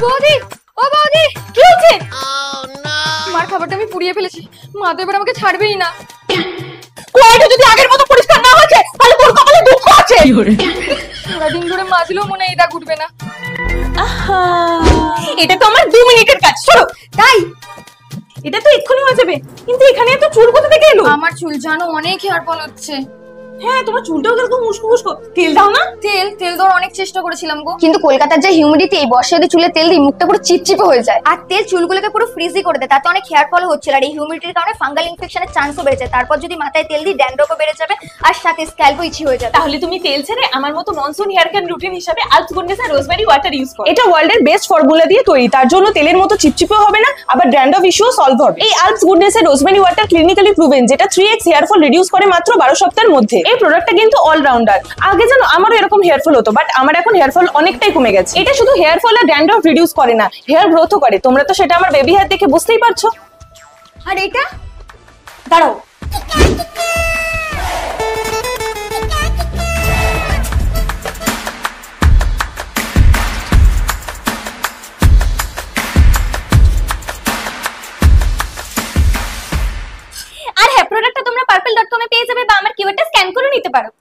বৌদি, ও বৌদি, কি হয়েছে? মার খাবারটা আমি পুড়িয়ে ফেলেছি, মা তো এবার আমাকে ছাড়বেই না। কয়টা যদি আগের মতো পরিষ্কার না হয়েছে তাহলে তোর কপালে দুঃখ আছে। সারাদিন ধরে মাজলেও মনে হয় এটা ঘুরবে না। এটা তো আমার 2 মিনিটের কাজ, শোনো। তাই এটা তো এক্ষুনি হয়ে যাবে, কিন্তু এখানে এত চুল কোথা থেকে এলো? আমার চুল জানো অনেক হেয়ার ফল হচ্ছে। হ্যাঁ, তোমার চুলটাও কিরকম মুস্কো মুস্কো। তেল দাও না। তেল দেওয়ার অনেক চেষ্টা করেছিলাম গো, কিন্তু কলকাতার যে হিউমিডিটি, এই বর্ষায় যদি চুলে তেল দিই মুখটা পুরো চিপচিপে হয়ে যায়, আর তেল চুলগুলোকে পুরো ফ্রিজি করে দেয়, তাতে অনেক হেয়ার ফল হচ্ছিল। আর এই হিউমিডিটির কারণে ফাঙ্গাল ইনফেকশনের চান্সও বেড়ে যায়। তারপর যদি মাথায় তেল দিই ড্যান্ড্রফও বেড়ে যাবে, আর সাথে স্ক্যাল্পও ইচি হয়ে যাবে। তাহলে তুমি তেল ছেড়ে আমার মতো মনসুন হেয়ার কেয়ার রুটিন হিসেবে আলপস গুডনেস আর রোজমেরি ওয়াটার ইউজ করো। এটা ওয়ার্ল্ডের বেস্ট ফর্মুলা দিয়ে তৈরি, তার জন্য তেলের মতো চিপচিপেও হবে না, আবার ড্যান্ড্রফ ইস্যুও সলভ হবে। এই আলপস গুডনেস এর রোজমেরি ওয়াটার ক্লিনিক্যালি প্রুভেন, যেটা 3x হেয়ার ফল রিডিউস করে মাত্র 12 সপ্তাহের মধ্যে। এই প্রোডাক্টটা কিন্তু অলরাউন্ডার। আগে জানো আমারও এরকম হেয়ার ফল হতো, বাট আমার এখন হেয়ার ফল অনেকটাই কমে গেছে। এটা শুধু হেয়ার ফল আর ড্যান্ড্রফ রিডিউস করে না, হেয়ার গ্রোথও করে। তোমরা তো সেটা আমার বেবি হেয়ার দেখে বুঝতেই পারছো। আর এটা দাঁড়াও, আর হ্যাঁ, প্রোডাক্টটা তোমরা purple.com এ পেয়ে যাবে বা আমার কিউআরটা স্ক্যান করে নিতে পারো।